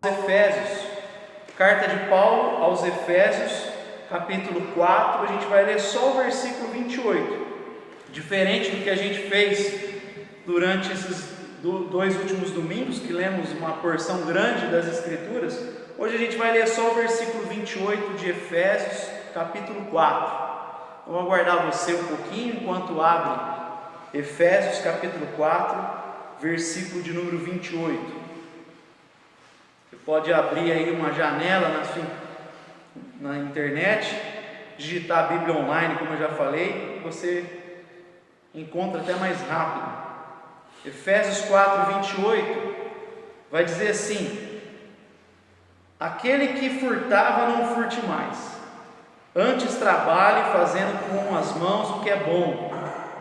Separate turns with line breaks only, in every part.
Efésios, carta de Paulo aos Efésios, capítulo 4, a gente vai ler só o versículo 28. Diferente do que a gente fez durante esses dois últimos domingos, que lemos uma porção grande das Escrituras, hoje a gente vai ler só o versículo 28 de Efésios, capítulo 4. Eu vou aguardar você um pouquinho enquanto abre Efésios, capítulo 4, versículo de número 28. Você pode abrir aí uma janela na internet, digitar a Bíblia online, como eu já falei, você encontra até mais rápido. Efésios 4, 28 vai dizer assim: aquele que furtava não furte mais, antes trabalhe fazendo com as mãos o que é bom,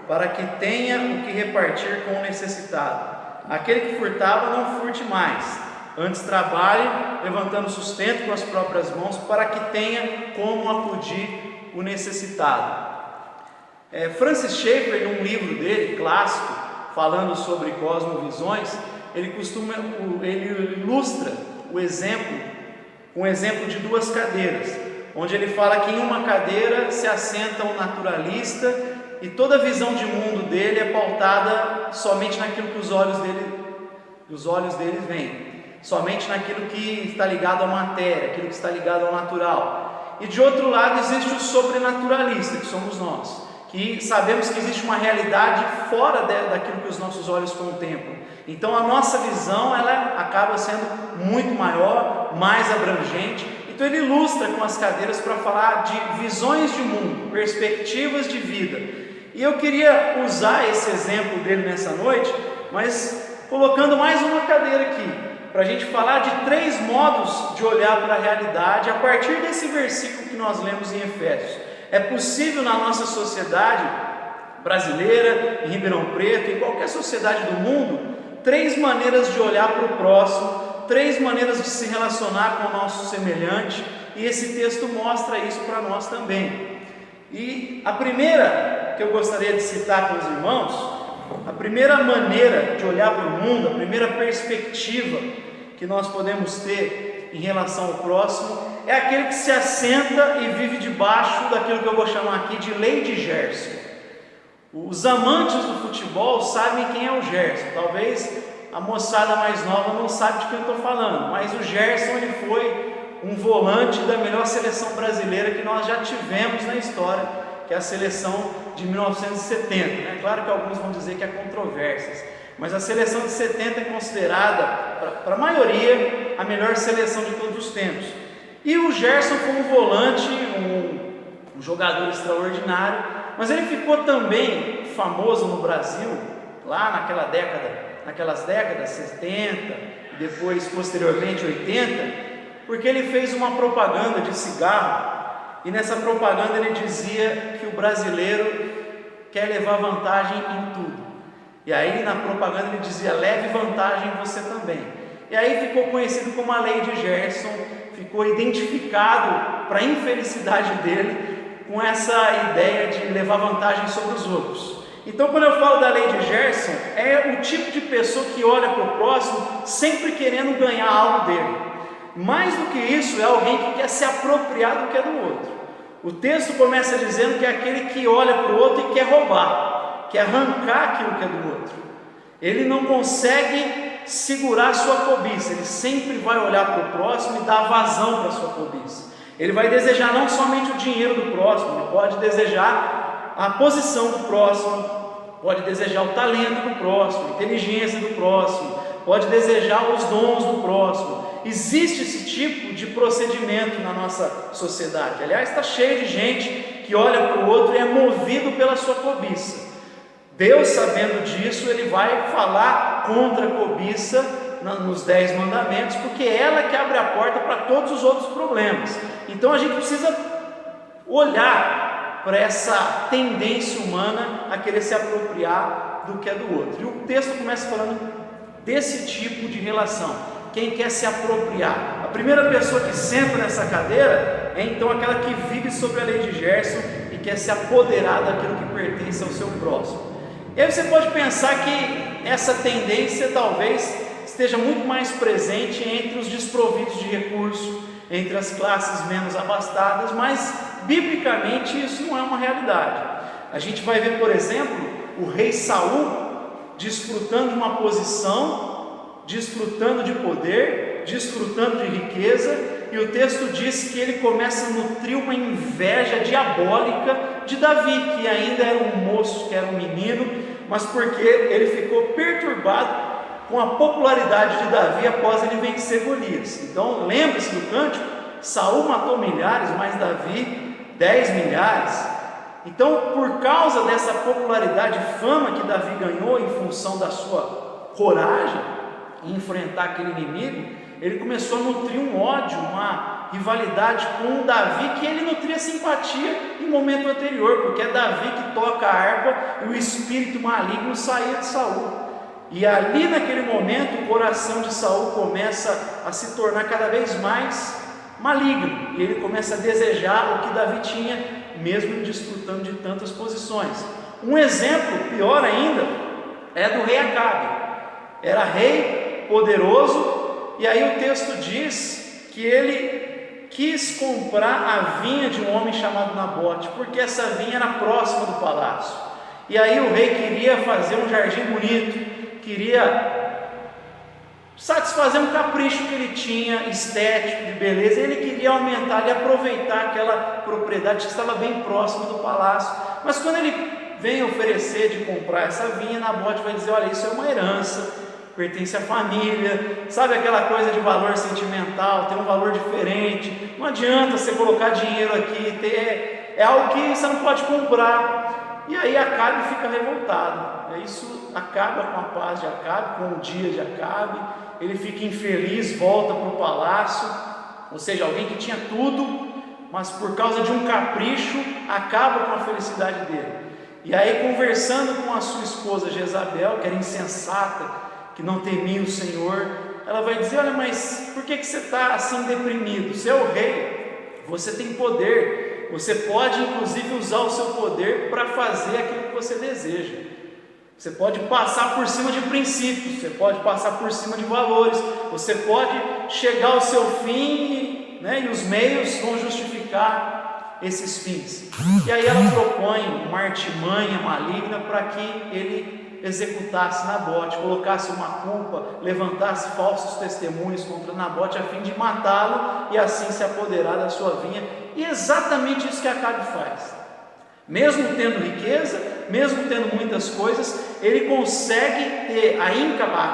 para que tenha o que repartir com o necessitado. Aquele que furtava não furte mais, antes trabalhe levantando sustento com as próprias mãos, para que tenha como acudir o necessitado. Francis Schaeffer, num livro dele, clássico, falando sobre cosmovisões, ele ilustra o exemplo, um exemplo de duas cadeiras, onde ele fala que em uma cadeira se assenta um naturalista e toda a visão de mundo dele é pautada somente naquilo que os olhos dele veem, somente naquilo que está ligado à matéria, aquilo que está ligado ao natural. E de outro lado existe o sobrenaturalista, que somos nós, que sabemos que existe uma realidade fora daquilo que os nossos olhos contemplam. Então a nossa visão ela acaba sendo muito maior, mais abrangente. Então ele ilustra com as cadeiras para falar de visões de mundo, perspectivas de vida. E eu queria usar esse exemplo dele nessa noite, mas colocando mais uma cadeira aqui, para a gente falar de três modos de olhar para a realidade a partir desse versículo que nós lemos em Efésios. É possível na nossa sociedade brasileira, em Ribeirão Preto, em qualquer sociedade do mundo, três maneiras de olhar para o próximo, três maneiras de se relacionar com o nosso semelhante, e esse texto mostra isso para nós também. E a primeira que eu gostaria de citar com os irmãos, a primeira maneira de olhar para o mundo, a primeira perspectiva que nós podemos ter em relação ao próximo, é aquele que se assenta e vive debaixo daquilo que eu vou chamar aqui de lei de Gerson. Os amantes do futebol sabem quem é o Gerson. Talvez a moçada mais nova não sabe de quem eu estou falando, mas o Gerson ele foi um volante da melhor seleção brasileira que nós já tivemos na história, que é a seleção de 1970. Claro que alguns vão dizer que há controvérsias, mas a seleção de 70 é considerada, para a maioria, a melhor seleção de todos os tempos. E o Gerson foi um volante, um jogador extraordinário, mas ele ficou também famoso no Brasil, lá naquelas décadas 70, e depois posteriormente 80, porque ele fez uma propaganda de cigarro, e nessa propaganda ele dizia que o brasileiro quer levar vantagem em tudo. E aí na propaganda ele dizia: leve vantagem você também. E aí ficou conhecido como a lei de Gerson, ficou identificado para a infelicidade dele com essa ideia de levar vantagem sobre os outros. Então quando eu falo da lei de Gerson, é o tipo de pessoa que olha para o próximo sempre querendo ganhar algo dele. Mais do que isso, é alguém que quer se apropriar do que é do outro. O texto começa dizendo que é aquele que olha para o outro e quer roubar, quer arrancar aquilo que é do outro. Ele não consegue segurar a sua cobiça, ele sempre vai olhar para o próximo e dar vazão para a sua cobiça. Ele vai desejar não somente o dinheiro do próximo, ele pode desejar a posição do próximo, pode desejar o talento do próximo, a inteligência do próximo, pode desejar os dons do próximo. Existe esse tipo de procedimento na nossa sociedade. Aliás, está cheio de gente que olha para o outro e é movido pela sua cobiça. Deus, sabendo disso, ele vai falar contra a cobiça nos 10 mandamentos, porque é ela que abre a porta para todos os outros problemas. Então a gente precisa olhar para essa tendência humana a querer se apropriar do que é do outro. E o texto começa falando desse tipo de relação. Quem quer se apropriar? A primeira pessoa que senta nessa cadeira é então aquela que vive sobre a lei de Gerson e quer se apoderar daquilo que pertence ao seu próximo. E aí você pode pensar que essa tendência talvez esteja muito mais presente entre os desprovidos de recursos, entre as classes menos abastadas, mas biblicamente isso não é uma realidade. A gente vai ver, por exemplo, o rei Saul desfrutando de uma posição, desfrutando de poder, desfrutando de riqueza, e o texto diz que ele começa a nutrir uma inveja diabólica de Davi, que ainda era um moço, que era um menino, mas porque ele ficou perturbado com a popularidade de Davi após ele vencer Golias. Então lembre-se do cântico: Saul matou milhares, mas Davi 10 milhares. Então, por causa dessa popularidade e fama que Davi ganhou em função da sua coragem em enfrentar aquele inimigo, ele começou a nutrir um ódio, uma rivalidade com Davi, que ele nutria simpatia em momento anterior, porque é Davi que toca a harpa e o espírito maligno saía de Saul. E ali naquele momento o coração de Saul começa a se tornar cada vez mais maligno, e ele começa a desejar o que Davi tinha, mesmo desfrutando de tantas posições. Um exemplo pior ainda é do rei Acabe. Era rei poderoso, e aí o texto diz que ele quis comprar a vinha de um homem chamado Nabote, porque essa vinha era próxima do palácio. E aí o rei queria fazer um jardim bonito, queria satisfazer um capricho que ele tinha, estético, de beleza. Ele queria aumentar e aproveitar aquela propriedade que estava bem próxima do palácio. Mas quando ele vem oferecer de comprar essa vinha, Nabote vai dizer: olha, isso é uma herança, pertence à família, sabe aquela coisa de valor sentimental, tem um valor diferente, não adianta você colocar dinheiro aqui, é algo que você não pode comprar. E aí Acabe fica revoltado. Isso acaba com a paz de Acabe, com o dia de Acabe. Ele fica infeliz, volta para o palácio, ou seja, alguém que tinha tudo, mas por causa de um capricho, acaba com a felicidade dele. E aí, conversando com a sua esposa Jezabel, que era insensata, que não temia o Senhor, ela vai dizer: olha, mas por que você está assim deprimido? Você é o rei, você tem poder, você pode inclusive usar o seu poder para fazer aquilo que você deseja. Você pode passar por cima de princípios, você pode passar por cima de valores, você pode chegar ao seu fim, e os meios vão justificar esses fins. E aí ela propõe uma artimanha maligna para que ele executasse Nabote, colocasse uma culpa, levantasse falsos testemunhos contra Nabote a fim de matá-lo e assim se apoderar da sua vinha. E é exatamente isso que Acabe faz. Mesmo tendo riqueza, mesmo tendo muitas coisas, ele consegue ter a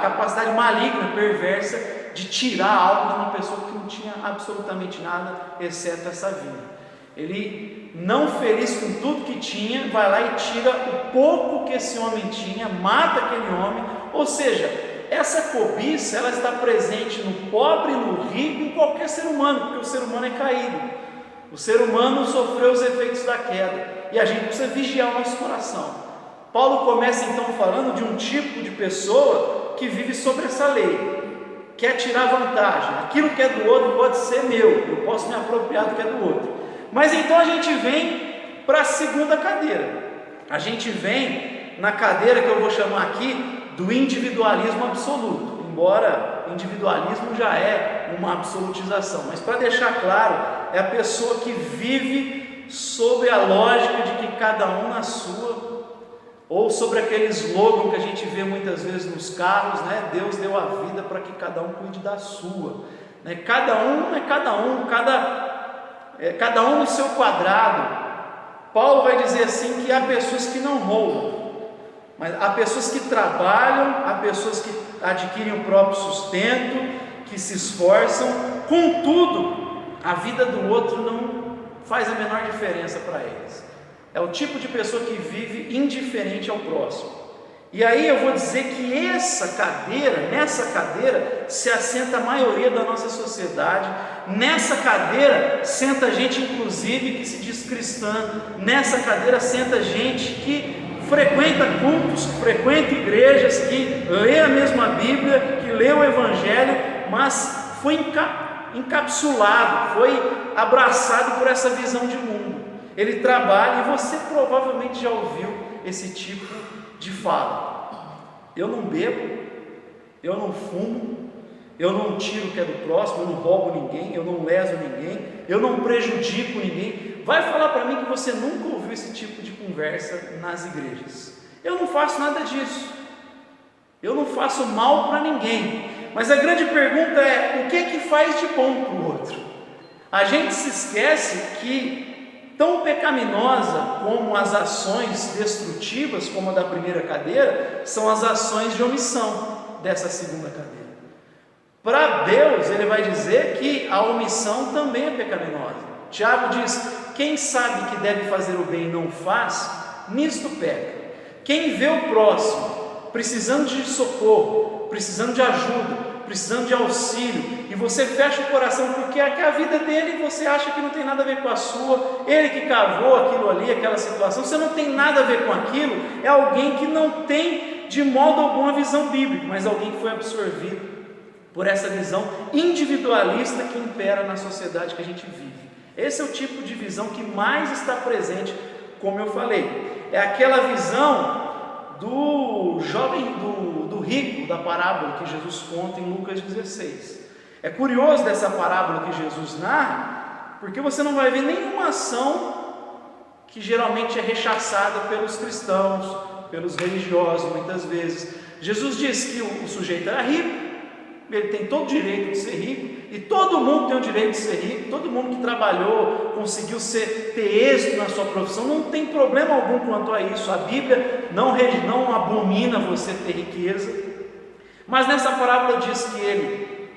capacidade maligna, perversa, de tirar algo de uma pessoa que não tinha absolutamente nada, exceto essa vinha. Ele, não feliz com tudo que tinha, vai lá e tira o pouco que esse homem tinha, mata aquele homem. Ou seja, essa cobiça, ela está presente no pobre, no rico, em qualquer ser humano, porque o ser humano é caído. O ser humano sofreu os efeitos da queda, e a gente precisa vigiar o nosso coração. Paulo começa então falando de um tipo de pessoa que vive sobre essa lei, quer tirar vantagem, aquilo que é do outro pode ser meu, eu posso me apropriar do que é do outro. Mas então a gente vem para a segunda cadeira, a gente vem na cadeira que eu vou chamar aqui do individualismo absoluto, embora individualismo já é uma absolutização, mas para deixar claro, é a pessoa que vive sobre a lógica de que cada um na sua, ou sobre aquele slogan que a gente vê muitas vezes nos carros, Deus deu a vida para que cada um cuide da sua, cada um é cada um no seu quadrado. Paulo vai dizer assim que há pessoas que não roubam, mas há pessoas que trabalham, há pessoas que adquirem o próprio sustento, que se esforçam, contudo, a vida do outro não faz a menor diferença para eles. É o tipo de pessoa que vive indiferente ao próximo. E aí eu vou dizer que nessa cadeira se assenta a maioria da nossa sociedade. Nessa cadeira senta gente inclusive que se diz cristã. Nessa cadeira senta gente que frequenta cultos, que frequenta igrejas, que lê a mesma Bíblia, que lê o Evangelho, mas foi encapsulado, foi abraçado por essa visão de mundo. Ele trabalha, e você provavelmente já ouviu esse tipo de fala: eu não bebo, eu não fumo, eu não tiro o que é do próximo, eu não roubo ninguém, eu não leso ninguém, eu não prejudico ninguém. Vai falar para mim que você nunca ouviu esse tipo de conversa nas igrejas. Eu não faço nada disso, eu não faço mal para ninguém, mas a grande pergunta é: o que é que faz de bom para o outro? A gente se esquece que tão pecaminosa como as ações destrutivas, como a da primeira cadeira, são as ações de omissão dessa segunda cadeira. Para Deus, Ele vai dizer que a omissão também é pecaminosa. Tiago diz: quem sabe que deve fazer o bem e não faz, nisto peca. Quem vê o próximo precisando de socorro, precisando de ajuda, precisando de auxílio, e você fecha o coração porque é a vida dele e você acha que não tem nada a ver com a sua, ele que cavou aquilo ali, aquela situação, você não tem nada a ver com aquilo, é alguém que não tem de modo algum a visão bíblica, mas alguém que foi absorvido por essa visão individualista que impera na sociedade que a gente vive. Esse é o tipo de visão que mais está presente, como eu falei, é aquela visão do jovem, do rico, da parábola que Jesus conta em Lucas 16. É curioso dessa parábola que Jesus narra, porque você não vai ver nenhuma ação que geralmente é rechaçada pelos cristãos, pelos religiosos, muitas vezes. Jesus diz que o sujeito era rico, ele tem todo o direito de ser rico, e todo mundo tem o direito de ser rico, todo mundo que trabalhou, conseguiu ter êxito na sua profissão, não tem problema algum quanto a isso. A Bíblia não abomina você ter riqueza, mas nessa parábola diz que ele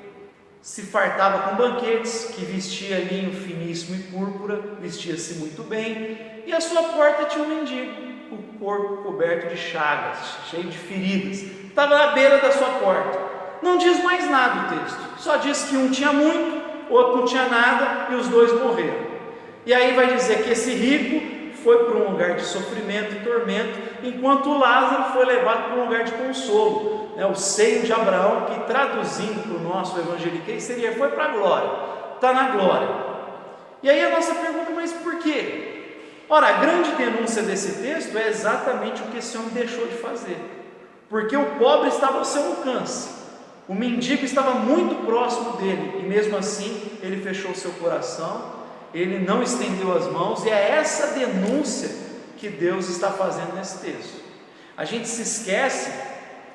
se fartava com banquetes, que vestia linho finíssimo e púrpura, vestia-se muito bem, e à sua porta tinha um mendigo, o corpo coberto de chagas, cheio de feridas, estava na beira da sua porta. Não diz mais nada o texto, só diz que um tinha muito, outro não tinha nada, e os dois morreram. E aí vai dizer que esse rico foi para um lugar de sofrimento e tormento, enquanto Lázaro foi levado para um lugar de consolo, o seio de Abraão, que traduzindo para o nosso evangeliquez seria: foi para a glória, está na glória. E aí a nossa pergunta: mas por quê? Ora, a grande denúncia desse texto é exatamente o que esse homem deixou de fazer, porque o pobre estava ao seu alcance, o mendigo estava muito próximo dele, e mesmo assim ele fechou o seu coração, ele não estendeu as mãos, e é essa denúncia que Deus está fazendo nesse texto. A gente se esquece,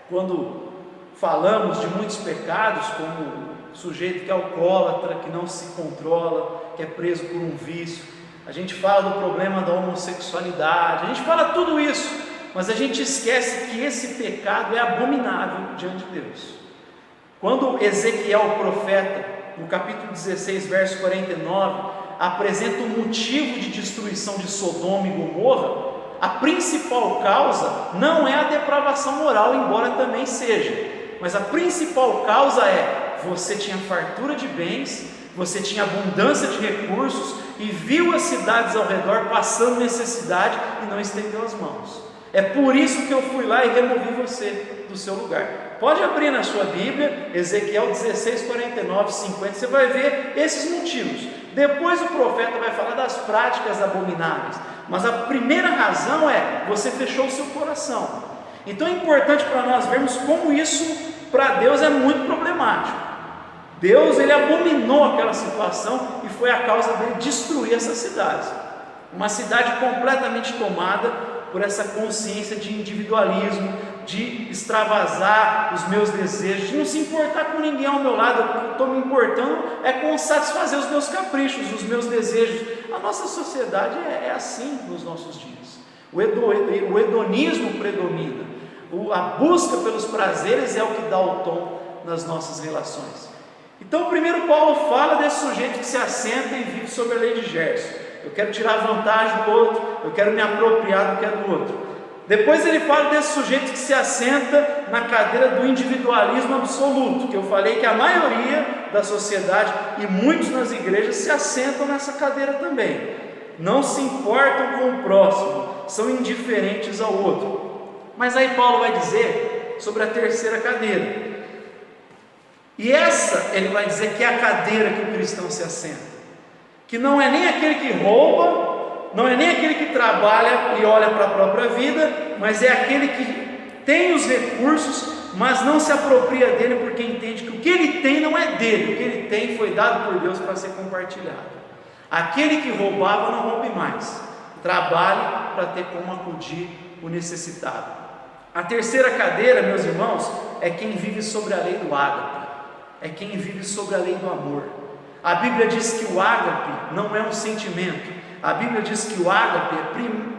quando falamos de muitos pecados, como o sujeito que é alcoólatra, que não se controla, que é preso por um vício, a gente fala do problema da homossexualidade, a gente fala tudo isso, mas a gente esquece que esse pecado é abominável diante de Deus. Quando Ezequiel, o profeta, no capítulo 16, verso 49, apresenta o motivo de destruição de Sodoma e Gomorra, a principal causa não é a depravação moral, embora também seja, mas a principal causa é: você tinha fartura de bens, você tinha abundância de recursos e viu as cidades ao redor passando necessidade e não estendeu as mãos. É por isso que eu fui lá e removi você do seu lugar. Pode abrir na sua Bíblia, Ezequiel 16, 49, 50, você vai ver esses motivos. Depois o profeta vai falar das práticas abomináveis, mas a primeira razão é: você fechou o seu coração. Então é importante para nós vermos como isso para Deus é muito problemático. Deus, ele abominou aquela situação e foi a causa dele destruir essa cidade. Uma cidade completamente tomada por essa consciência de individualismo, de extravasar os meus desejos, de não se importar com ninguém ao meu lado. O que eu estou me importando é com satisfazer os meus caprichos, os meus desejos. A nossa sociedade é assim nos nossos dias. O hedonismo predomina, a busca pelos prazeres é o que dá o tom nas nossas relações. Então, primeiro Paulo fala desse sujeito que se assenta e vive sob a lei de Gerson. Eu quero tirar vantagem do outro, eu quero me apropriar do que é do outro. Depois ele fala desse sujeito que se assenta na cadeira do individualismo absoluto, que eu falei que a maioria da sociedade e muitos nas igrejas se assentam nessa cadeira também. Não se importam com o próximo, são indiferentes ao outro. Mas aí Paulo vai dizer sobre a terceira cadeira. E essa ele vai dizer que é a cadeira que o cristão se assenta, que não é nem aquele que rouba, não é nem aquele que trabalha e olha para a própria vida, mas é aquele que tem os recursos, mas não se apropria dele porque entende que o que ele tem não é dele, o que ele tem foi dado por Deus para ser compartilhado. Aquele que roubava não roube mais, trabalhe para ter como acudir o necessitado. A terceira cadeira, meus irmãos, é quem vive sobre a lei do ágape, é quem vive sobre a lei do amor. A Bíblia diz que o ágape não é um sentimento, a Bíblia diz que o ágape é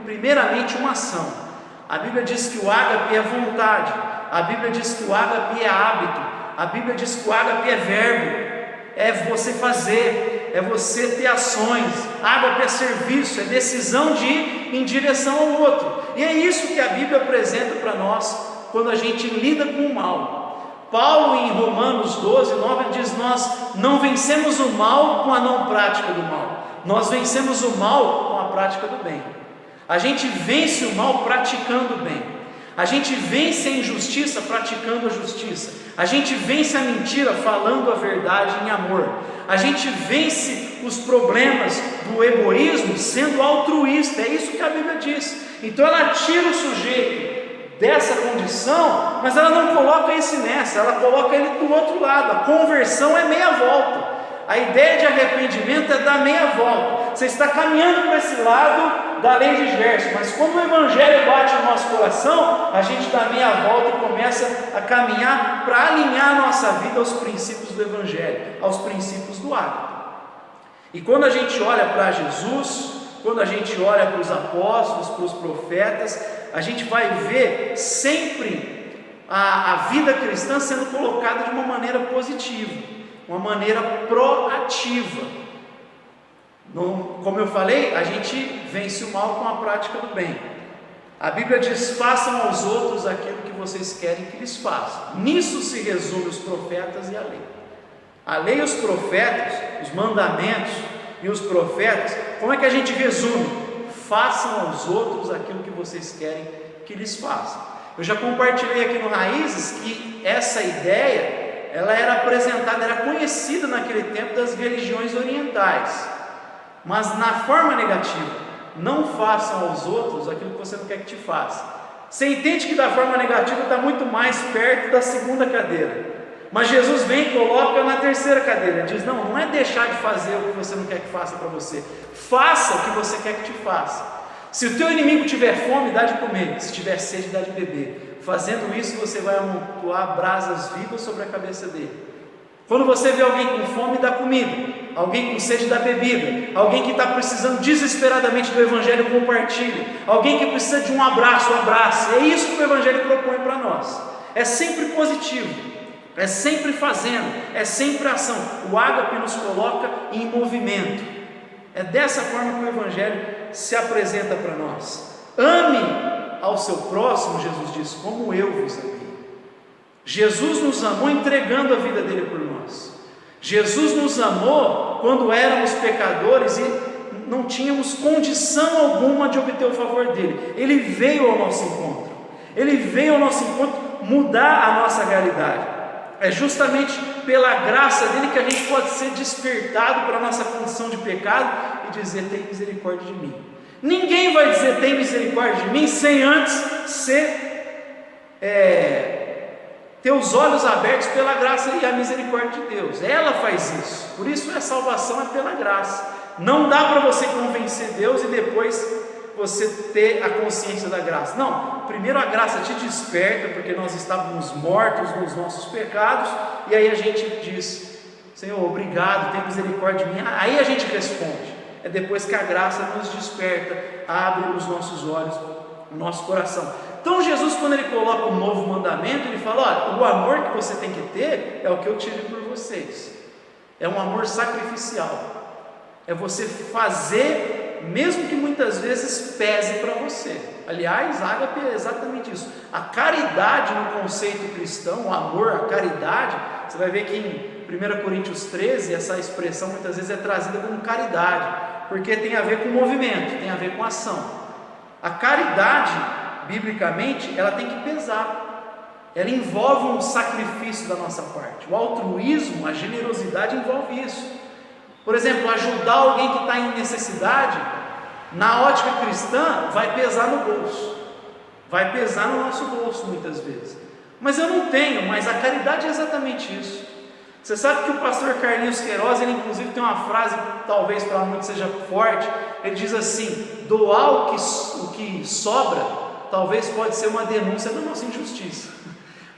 primeiramente uma ação, a Bíblia diz que o ágape é vontade, a Bíblia diz que o ágape é hábito, a Bíblia diz que o ágape é verbo, é você fazer, é você ter ações. Ágape é serviço, é decisão de ir em direção ao outro, e é isso que a Bíblia apresenta para nós quando a gente lida com o mal. Paulo em Romanos 12:9 diz: nós não vencemos o mal com a não prática do mal, nós vencemos o mal com a prática do bem. A gente vence o mal praticando o bem, a gente vence a injustiça praticando a justiça, a gente vence a mentira falando a verdade em amor, a gente vence os problemas do egoísmo sendo altruísta. É isso que a Bíblia diz. Então ela tira o sujeito dessa condição, mas ela não coloca esse nessa, ela coloca ele do outro lado. A conversão é meia volta, a ideia de arrependimento é dar meia volta. Você está caminhando para esse lado da lei de Gerson, mas quando o Evangelho bate no nosso coração, a gente dá meia volta e começa a caminhar para alinhar a nossa vida aos princípios do Evangelho, aos princípios do ágape. E quando a gente olha para Jesus, quando a gente olha para os apóstolos, para os profetas, a gente vai ver sempre a vida cristã sendo colocada de uma maneira positiva, uma maneira proativa. Como eu falei, a gente vence o mal com a prática do bem. A Bíblia diz: façam aos outros aquilo que vocês querem que lhes façam. Nisso se resume os profetas e a lei. A lei e os profetas, os mandamentos e os profetas, como é que a gente resume? Façam aos outros aquilo que vocês querem que lhes façam. Eu já compartilhei aqui no Raízes que essa ideia, ela era apresentada, era conhecida naquele tempo das religiões orientais, mas na forma negativa: não façam aos outros aquilo que você não quer que te faça. Você entende que da forma negativa está muito mais perto da segunda cadeira, mas Jesus vem e coloca na terceira cadeira, diz: não é deixar de fazer o que você não quer que faça para você, faça o que você quer que te faça. Se o teu inimigo tiver fome, dá de comer, se tiver sede, dá de beber. Fazendo isso, você vai amontoar brasas vivas sobre a cabeça dele. Quando você vê alguém com fome, dá comida, alguém com sede, dá bebida, alguém que está precisando desesperadamente do Evangelho, compartilha, alguém que precisa de um abraço, abraça. É isso que o Evangelho propõe para nós. É sempre positivo, é sempre fazendo, é sempre ação. O ágape nos coloca em movimento. É dessa forma que o Evangelho se apresenta para nós. Ame ao seu próximo, Jesus diz, como eu vos amei. Jesus nos amou entregando a vida dele por nós. Jesus nos amou quando éramos pecadores e não tínhamos condição alguma de obter o favor dele. Ele veio ao nosso encontro. Ele veio ao nosso encontro mudar a nossa realidade. É justamente pela graça dele que a gente pode ser despertado para a nossa condição de pecado e dizer: tem misericórdia de mim. Ninguém vai dizer tem misericórdia de mim sem antes ter os olhos abertos pela graça e a misericórdia de Deus. Ela faz isso. Por isso a salvação é pela graça. Não dá para você convencer Deus e depois você ter a consciência da graça. Não, primeiro a graça te desperta, porque nós estávamos mortos nos nossos pecados, e aí a gente diz: Senhor, obrigado, tem misericórdia de mim. Aí a gente responde. É depois que a graça nos desperta, abre os nossos olhos, o nosso coração. Então Jesus, quando ele coloca um novo mandamento, ele fala: olha, o amor que você tem que ter é o que eu tive por vocês. É um amor sacrificial. É você fazer, mesmo que muitas vezes pese para você. Aliás, ágape é exatamente isso. A caridade no conceito cristão, o amor, a caridade, você vai ver que em 1 Coríntios 13, essa expressão muitas vezes é trazida como caridade, porque tem a ver com movimento, tem a ver com ação. A caridade, biblicamente, ela tem que pesar, ela envolve um sacrifício da nossa parte. O altruísmo, a generosidade envolve isso. Por exemplo, ajudar alguém que está em necessidade, na ótica cristã, vai pesar no bolso, vai pesar no nosso bolso muitas vezes. Mas eu não tenho, mas a caridade é exatamente isso. Você sabe que o pastor Carlinhos Queiroz, ele inclusive tem uma frase que talvez para muitos seja forte. Ele diz assim: doar o que sobra, talvez pode ser uma denúncia da nossa injustiça.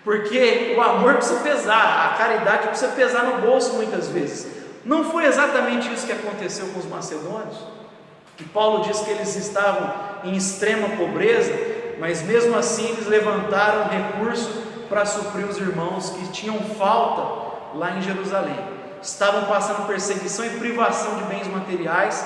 Porque o amor precisa pesar, a caridade precisa pesar no bolso muitas vezes. Não foi exatamente isso que aconteceu com os macedônios? Que Paulo diz que eles estavam em extrema pobreza, mas mesmo assim eles levantaram recurso para suprir os irmãos que tinham falta lá em Jerusalém. Estavam passando perseguição e privação de bens materiais,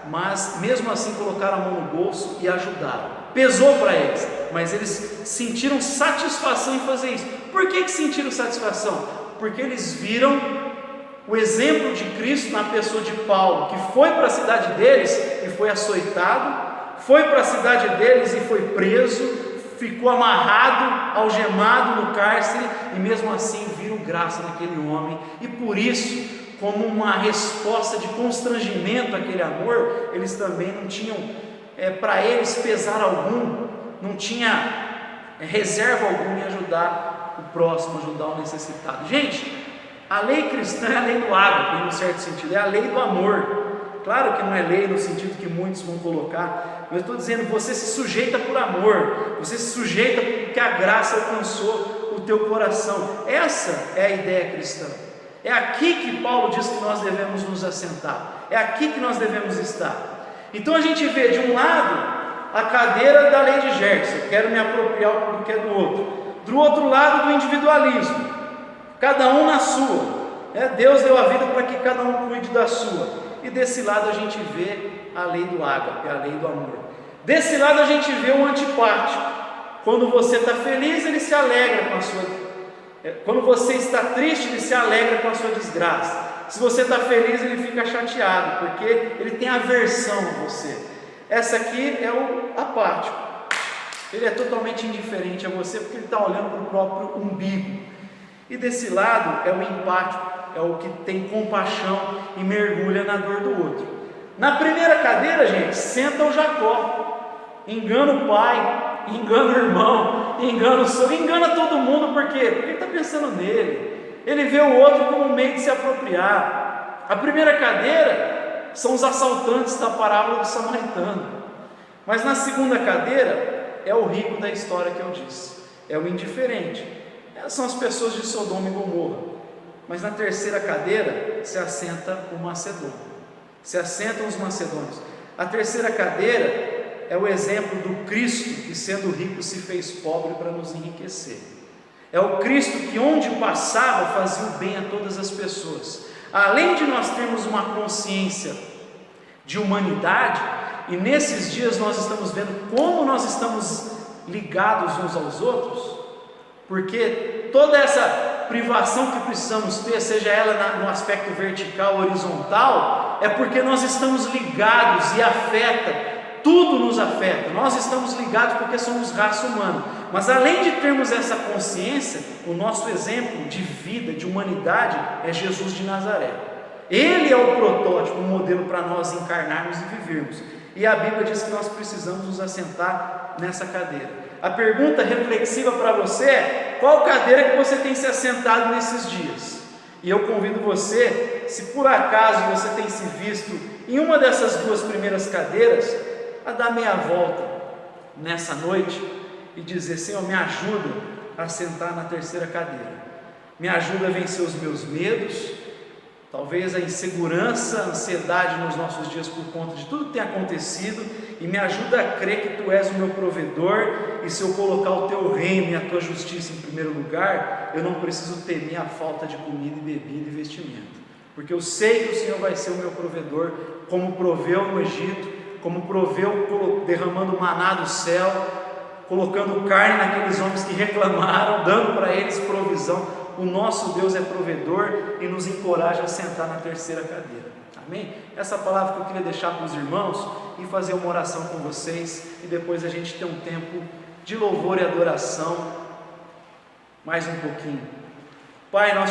mas mesmo assim colocaram a mão no bolso e ajudaram. Pesou para eles, mas eles sentiram satisfação em fazer isso. Por que sentiram satisfação? Porque eles viram o exemplo de Cristo na pessoa de Paulo, que foi para a cidade deles e foi açoitado, foi para a cidade deles e foi preso, ficou amarrado, algemado no cárcere, e mesmo assim viram graça naquele homem, e por isso, como uma resposta de constrangimento àquele amor, eles também não tinham, para eles pesar algum, não tinha reserva alguma em ajudar o próximo, ajudar o necessitado. Gente, a lei cristã é a lei do ágape, em um certo sentido, é a lei do amor. Claro que não é lei no sentido que muitos vão colocar, mas eu estou dizendo, você se sujeita por amor, você se sujeita porque a graça alcançou o teu coração. Essa é a ideia cristã. É aqui que Paulo diz que nós devemos nos assentar, é aqui que nós devemos estar. Então a gente vê de um lado a cadeira da lei de Gerson, quero me apropriar do que é do outro lado do individualismo, cada um na sua, Deus deu a vida para que cada um cuide da sua. E desse lado a gente vê a lei do ágape, a lei do amor. Desse lado a gente vê o antipático. Quando você está feliz, ele se alegra com a sua. Quando você está triste, ele se alegra com a sua desgraça. Se você está feliz, ele fica chateado, porque ele tem aversão a você. Essa aqui é o apático. Ele é totalmente indiferente a você, porque ele está olhando para o próprio umbigo. E desse lado é o empático, é o que tem compaixão e mergulha na dor do outro. Na primeira cadeira, gente, senta o Jacó, engana o pai, engana o irmão, engana o sogro, engana todo mundo. Por quê? Porque ele está pensando nele, ele vê o outro como um meio de se apropriar. A primeira cadeira são os assaltantes da parábola do samaritano, mas na segunda cadeira é o rico da história que eu disse, é o indiferente, são as pessoas de Sodoma e Gomorra. Mas na terceira cadeira se assenta o macedônio, se assentam os macedônios. A terceira cadeira é o exemplo do Cristo que, sendo rico, se fez pobre para nos enriquecer. É o Cristo que, onde passava, fazia o bem a todas as pessoas. Além de nós termos uma consciência de humanidade, e nesses dias nós estamos vendo como nós estamos ligados uns aos outros, porque toda essa privação que precisamos ter, seja ela no aspecto vertical, horizontal, é porque nós estamos ligados e afeta, tudo nos afeta. Nós estamos ligados porque somos raça humana, mas além de termos essa consciência, o nosso exemplo de vida, de humanidade, é Jesus de Nazaré. Ele é o protótipo, o modelo para nós encarnarmos e vivermos, e a Bíblia diz que nós precisamos nos assentar nessa cadeira. A pergunta reflexiva para você é: qual cadeira que você tem se assentado nesses dias? E eu convido você, se por acaso você tem se visto em uma dessas duas primeiras cadeiras, a dar meia volta nessa noite e dizer: Senhor, me ajuda a sentar na terceira cadeira, me ajuda a vencer os meus medos, talvez a insegurança, a ansiedade nos nossos dias por conta de tudo que tem acontecido, e me ajuda a crer que Tu és o meu provedor, e se eu colocar o Teu reino e a Tua justiça em primeiro lugar, eu não preciso temer a falta de comida e bebida e vestimento, porque eu sei que o Senhor vai ser o meu provedor, como proveu no Egito, como proveu derramando maná do céu, colocando carne naqueles homens que reclamaram, dando para eles provisão. O nosso Deus é provedor e nos encoraja a sentar na terceira cadeira. Amém? Essa palavra que eu queria deixar para os irmãos e fazer uma oração com vocês, e depois a gente ter um tempo de louvor e adoração mais um pouquinho. Pai, nós